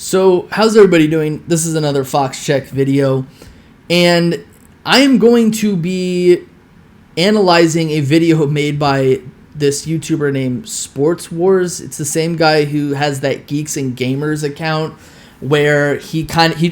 So, how's everybody doing? This is another Fox Check video, and I am going to be analyzing a video made by this YouTuber named Sports Wars. It's the same guy who has that Geeks and Gamers account where he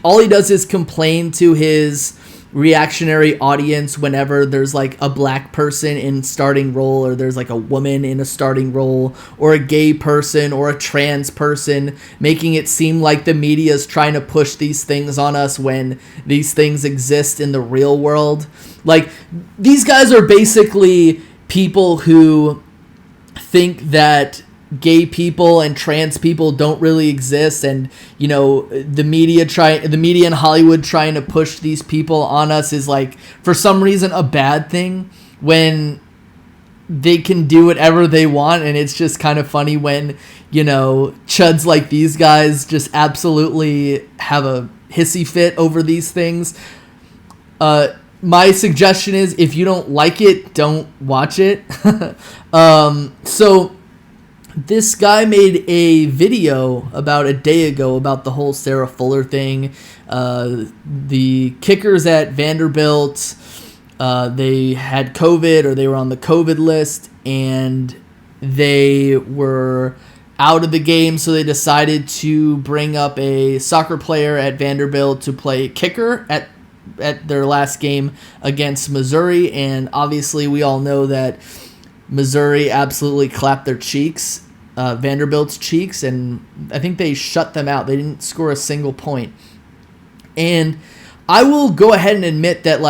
all he does is complain to his reactionary audience whenever there's like a black person in starting role, or there's like a woman in a starting role, or a gay person or a trans person, making it seem like the media is trying to push these things on us when these things exist in the real world. Like, these guys are basically people who think that gay people and trans people don't really exist, and the media in Hollywood trying to push these people on us is like, for some reason, a bad thing when they can do whatever they want. And it's just kind of funny when chuds like these guys just absolutely have a hissy fit over these things. My suggestion is, if you don't like it, don't watch it. So this guy made a video about a day ago about the whole Sarah Fuller thing. The kickers at Vanderbilt, they had COVID, or they were on the COVID list, and they were out of the game, so they decided to bring up a soccer player at Vanderbilt to play kicker at their last game against Missouri. And obviously we all know that Missouri absolutely clapped their cheeks, Vanderbilt's cheeks, and I think they shut them out. They didn't score a single point. And I will go ahead and admit that,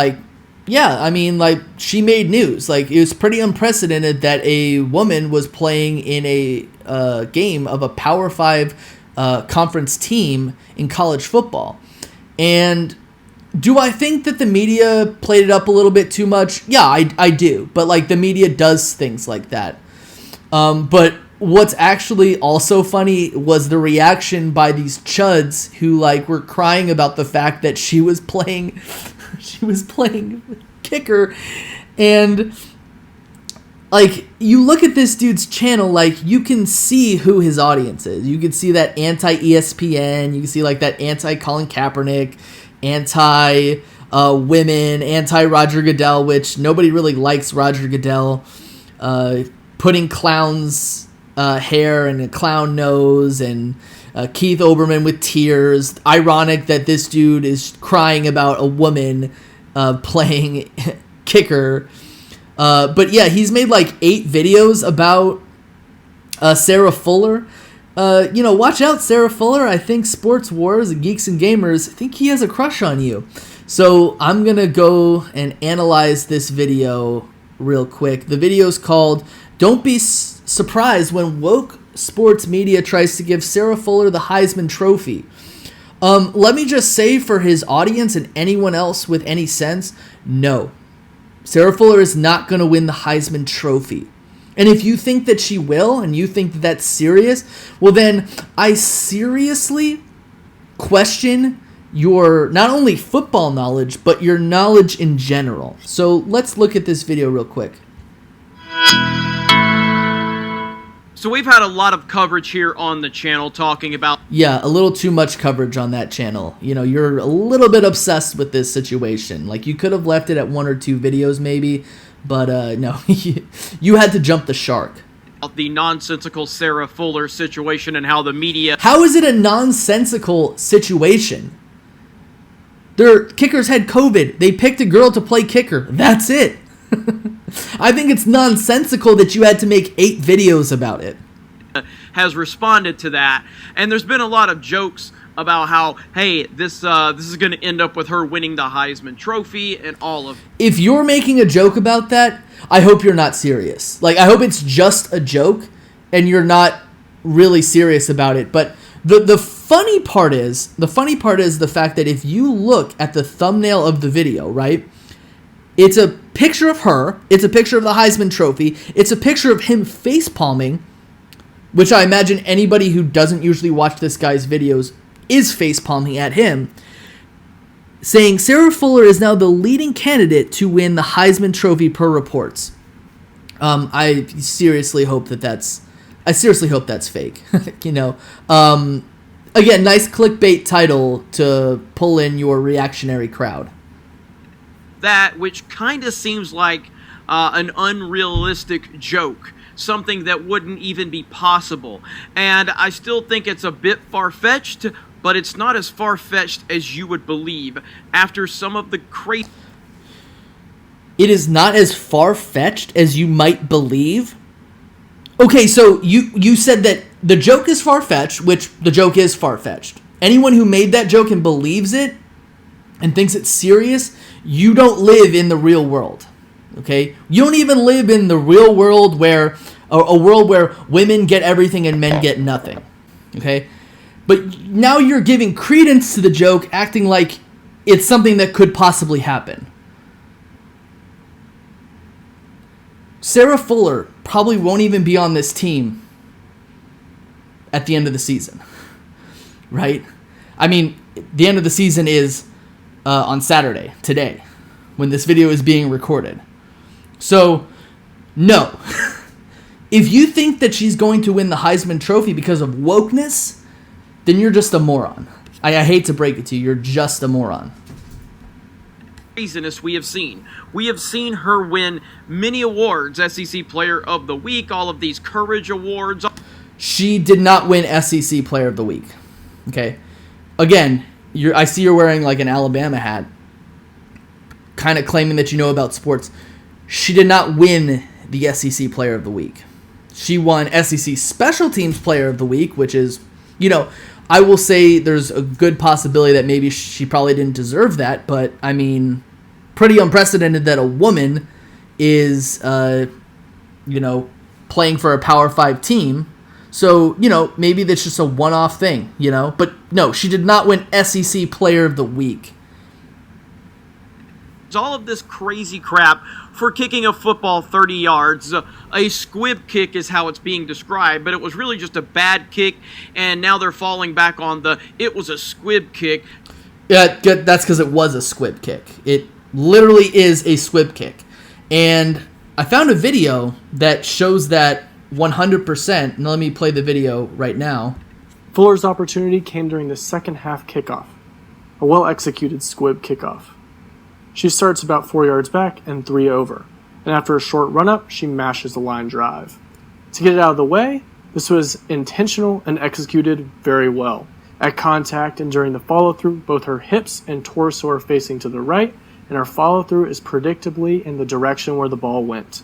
she made news. Like, it was pretty unprecedented that a woman was playing in a game of a Power 5 conference team in college football. And do I think that the media played it up a little bit too much? Yeah, I do. But, the media does things like that. But what's actually also funny was the reaction by these chuds who, were crying about the fact that she was playing kicker. And, you look at this dude's channel, you can see who his audience is. You can see that anti-ESPN. You can see, that anti-Colin Kaepernick, anti-women, anti-Roger Goodell, which nobody really likes Roger Goodell, putting clown's hair and a clown nose, and Keith Olbermann with tears. Ironic that this dude is crying about a woman playing kicker. But yeah, he's made 8 videos about Sarah Fuller. Watch out, Sarah Fuller. I think Sports Wars and Geeks and Gamers, I think he has a crush on you. So I'm going to go and analyze this video real quick. The video's called "Don't Be Surprised When Woke Sports Media Tries to Give Sarah Fuller the Heisman Trophy." Let me just say, for his audience and anyone else with any sense, no. Sarah Fuller is not going to win the Heisman Trophy. And if you think that she will, and you think that that's serious, well then I seriously question your not only football knowledge, but your knowledge in general. So let's look at this video real quick. So we've had a lot of coverage here on the channel talking about... Yeah, a little too much coverage on that channel. You're a little bit obsessed with this situation. You could have left it at 1 or 2 videos maybe. But no, you had to jump the shark. The nonsensical Sarah Fuller situation and how the media... How is it a nonsensical situation? Their kickers had COVID. They picked a girl to play kicker. That's it. I think it's nonsensical that you had to make 8 videos about it. Has responded to that. And there's been a lot of jokes about how, hey, this is going to end up with her winning the Heisman Trophy and all of... If you're making a joke about that, I hope you're not serious. I hope it's just a joke and you're not really serious about it. But the funny part is the fact that if you look at the thumbnail of the video, right? It's a picture of her. It's a picture of the Heisman Trophy. It's a picture of him face palming, which I imagine anybody who doesn't usually watch this guy's videos is face palming at him, saying Sarah Fuller is now the leading candidate to win the Heisman Trophy per reports. I seriously hope that's fake. Again, nice clickbait title to pull in your reactionary crowd. That which kind of seems like an unrealistic joke, something that wouldn't even be possible. And I still think it's a bit far-fetched, but it's not as far-fetched as you would believe after some of the crazy... It is not as far-fetched as you might believe? Okay, so you said that the joke is far-fetched, which the joke is far-fetched. Anyone who made that joke and believes it and thinks it's serious, you don't live in the real world. Okay? You don't even live in the real world where a world where women get everything and men get nothing. Okay? But now you're giving credence to the joke, acting like it's something that could possibly happen. Sarah Fuller probably won't even be on this team at the end of the season, right? I mean, the end of the season is on Saturday, today, when this video is being recorded. So, no. If you think that she's going to win the Heisman Trophy because of wokeness, then you're just a moron. I hate to break it to you, you're just a moron. Craziness we have seen. We have seen her win many awards, SEC Player of the Week, all of these Courage Awards. She did not win SEC Player of the Week. Okay? Again, I see you're wearing like an Alabama hat, kind of claiming that you know about sports. She did not win the SEC Player of the Week. She won SEC Special Teams Player of the Week, which is, I will say there's a good possibility that maybe she probably didn't deserve that, but I mean, pretty unprecedented that a woman is, playing for a Power 5 team. So, maybe that's just a one-off thing, But no, she did not win SEC Player of the Week. All of this crazy crap for kicking a football 30 yards. A squib kick is how it's being described, but it was really just a bad kick, and now they're falling back on it was a squib kick. Yeah, that's because it was a squib kick. It literally is a squib kick. And I found a video that shows that 100%, and let me play the video right now. Fuller's opportunity came during the second half kickoff, a well-executed squib kickoff. She starts about 4 yards back and 3 over, and after a short run-up, she mashes the line drive. To get it out of the way, this was intentional and executed very well. At contact and during the follow-through, both her hips and torso are facing to the right, and her follow-through is predictably in the direction where the ball went.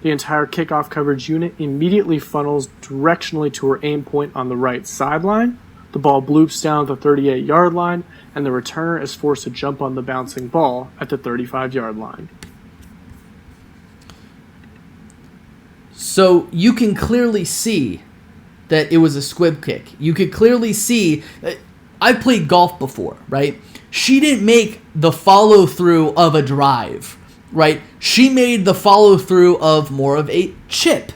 The entire kickoff coverage unit immediately funnels directionally to her aim point on the right sideline. The ball bloops down at the 38-yard line, and the returner is forced to jump on the bouncing ball at the 35-yard line. So you can clearly see that it was a squib kick. You could clearly see... I've played golf before, right? She didn't make the follow-through of a drive, right? She made the follow-through of more of a chip,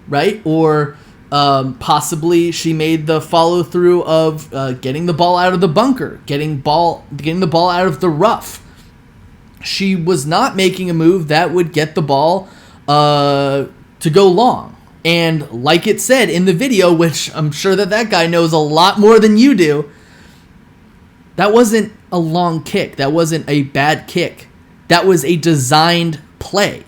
right? Or... possibly she made the follow through of getting the ball out of the bunker, getting the ball out of the rough. She was not making a move that would get the ball to go long. And like it said in the video, which I'm sure that guy knows a lot more than you do, that wasn't a long kick. That wasn't a bad kick. That was a designed play.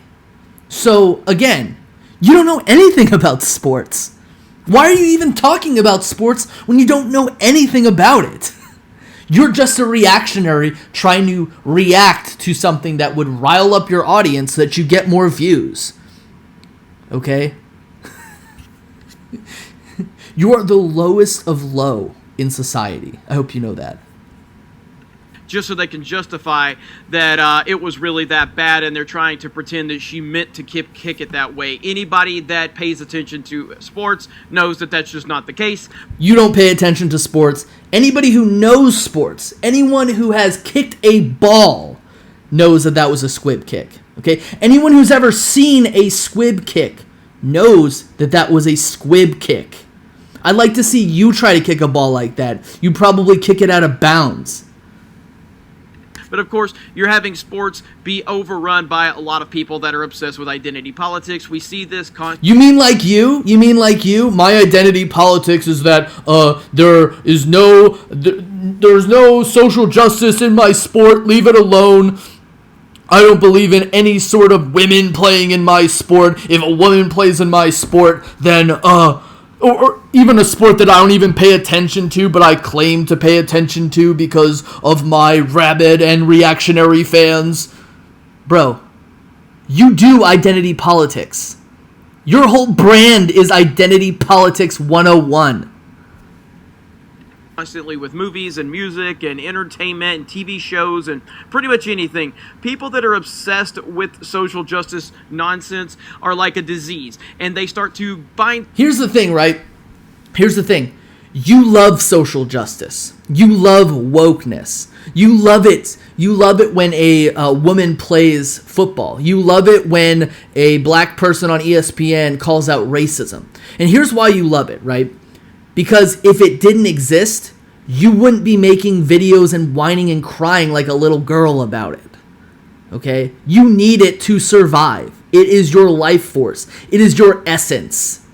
So again, you don't know anything about sports. Why are you even talking about sports when you don't know anything about it? You're just a reactionary trying to react to something that would rile up your audience so that you get more views. Okay? You are the lowest of low in society. I hope you know that. Just so they can justify that it was really that bad, and they're trying to pretend that she meant to kick it that way. Anybody that pays attention to sports knows that that's just not the case. You don't pay attention to sports. Anybody who knows sports, anyone who has kicked a ball, knows that that was a squib kick. Okay? Anyone who's ever seen a squib kick knows that that was a squib kick. I'd like to see you try to kick a ball like that. You probably kick it out of bounds. But of course, you're having sports be overrun by a lot of people that are obsessed with identity politics. We see this You mean like you? You mean like you? My identity politics is that there's no social justice in my sport. Leave it alone. I don't believe in any sort of women playing in my sport. If a woman plays in my sport, then or even a sport that I don't even pay attention to, but I claim to pay attention to because of my rabid and reactionary fans. Bro, you do identity politics. Your whole brand is Identity Politics 101. Constantly with movies and music and entertainment and TV shows and pretty much anything. People that are obsessed with social justice nonsense are like a disease, and they start to bind. Here's the thing, right? Here's the thing. You love social justice. You love wokeness. You love it. You love it when a woman plays football. You love it when a black person on ESPN calls out racism. And here's why you love it, right? Because if it didn't exist, you wouldn't be making videos and whining and crying like a little girl about it. Okay? You need it to survive. It is your life force. It is your essence.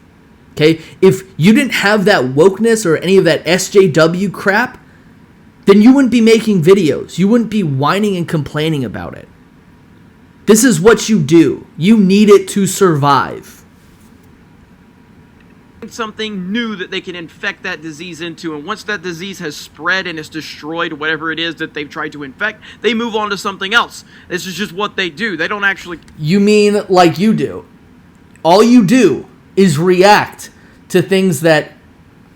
Okay? If you didn't have that wokeness or any of that SJW crap, then you wouldn't be making videos. You wouldn't be whining and complaining about it. This is what you do. You need it to survive. Something new that they can infect that disease into, and once that disease has spread and it's destroyed whatever it is that they've tried to infect, they move on to something else. This is just what they do. They don't actually... You mean like you do. All you do is react to things that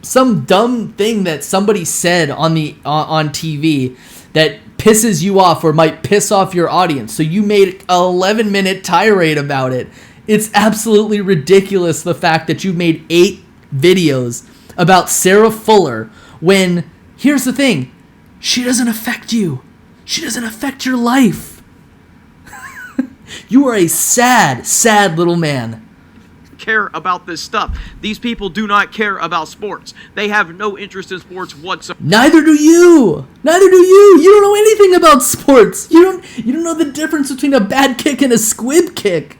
some dumb thing that somebody said on TV that pisses you off or might piss off your audience. So you made an 11-minute tirade about it. It's absolutely ridiculous, the fact that you made 8 videos about Sarah Fuller when, here's the thing, she doesn't affect you. She doesn't affect your life. You are a sad, sad little man. Care about this stuff. These people do not care about sports. They have no interest in sports whatsoever. Neither do you. Neither do you. You don't know anything about sports. You don't know the difference between a bad kick and a squib kick.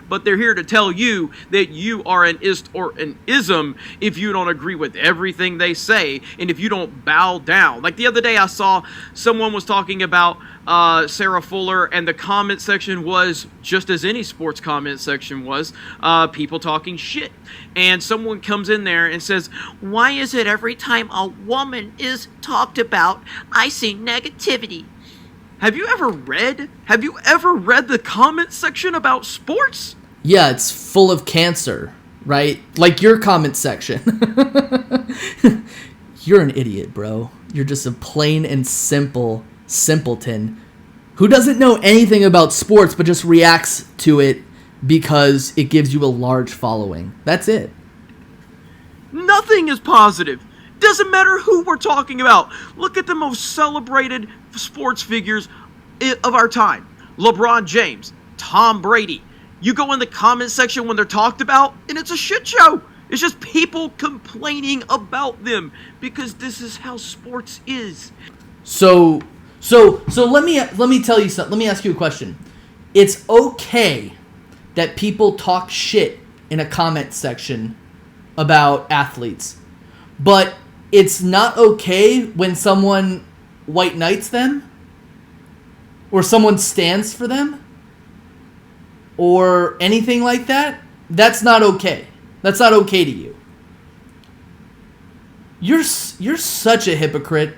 But they're here to tell you that you are an ist or an ism if you don't agree with everything they say and if you don't bow down. Like the other day I saw someone was talking about Sarah Fuller, and the comment section was just as any sports comment section was, people talking shit. And someone comes in there and says, why is it every time a woman is talked about, I see negativity? Have you ever read the comment section about sports? Yeah, it's full of cancer, right? Like your comment section. You're an idiot, bro. You're just a plain and simple simpleton who doesn't know anything about sports but just reacts to it because it gives you a large following. That's it. Nothing is positive. Doesn't matter who we're talking about. Look at the most celebrated sports figures of our time. LeBron James, Tom Brady. You go in the comment section when they're talked about, and it's a shit show. It's just people complaining about them because this is how sports is. So let me tell you something. Let me ask you a question. It's okay that people talk shit in a comment section about athletes, but it's not okay when someone white knights them, or someone stands for them, or anything like that. That's not okay. That's not okay to you. You're such a hypocrite.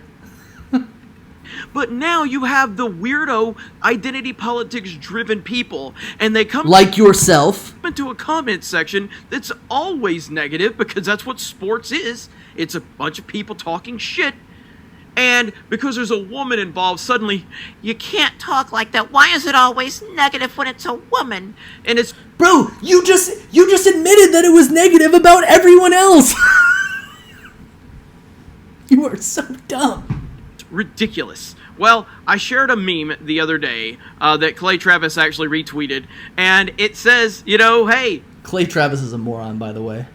But now you have the weirdo identity politics driven people, and they come like yourself into a comment section that's always negative because that's what sports is. It's a bunch of people talking shit. And because there's a woman involved, suddenly you can't talk like that. Why is it always negative when it's a woman? And it's... Bro, you just admitted that it was negative about everyone else. You are so dumb. Ridiculous. Well, I shared a meme the other day that Clay Travis actually retweeted, and it says, hey... Clay Travis is a moron, by the way.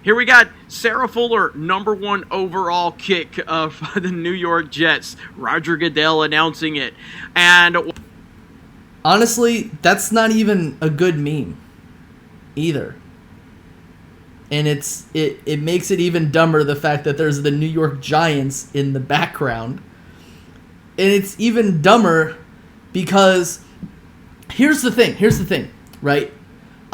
Here we got Sarah Fuller, #1 overall kick of the New York Jets. Roger Goodell announcing it. And honestly, that's not even a good meme either. And it makes it even dumber, the fact that there's the New York Giants in the background. And it's even dumber because here's the thing, right?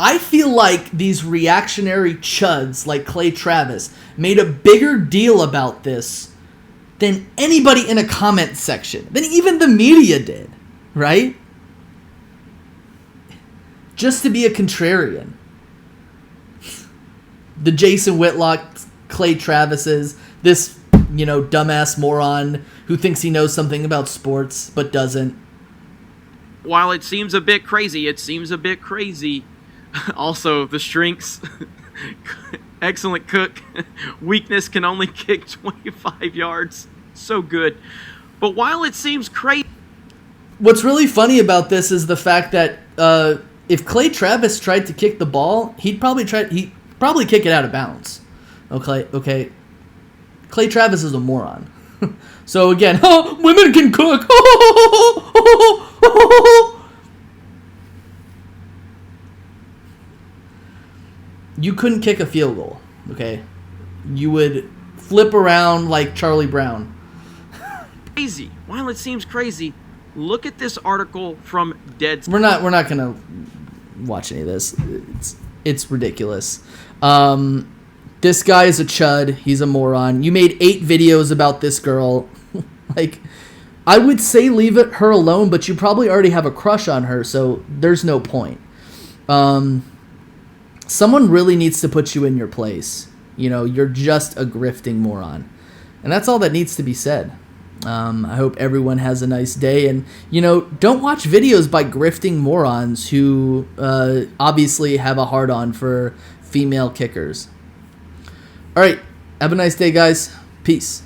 I feel like these reactionary chuds like Clay Travis made a bigger deal about this than anybody in a comment section, than even the media did, right? Just to be a contrarian. The Jason Whitlock, Clay Travises, this, dumbass moron who thinks he knows something about sports but doesn't. while it seems a bit crazy, Also, the strengths, excellent cook. Weakness, can only kick 25 yards. So good. But while it seems crazy... What's really funny about this is the fact that if Clay Travis tried to kick the ball, he'd probably kick it out of bounds. Okay. Clay Travis is a moron. So again, women can cook. You couldn't kick a field goal, okay? You would flip around like Charlie Brown. Crazy. While it seems crazy, look at this article from Dead. We're not gonna watch any of this. It's ridiculous. This guy is a chud. He's a moron. You made 8 videos about this girl. I would say leave her alone, but you probably already have a crush on her, so there's no point. Someone really needs to put you in your place. You're just a grifting moron. And that's all that needs to be said. I hope everyone has a nice day. And, don't watch videos by grifting morons who obviously have a hard-on for female kickers. All right. Have a nice day, guys. Peace.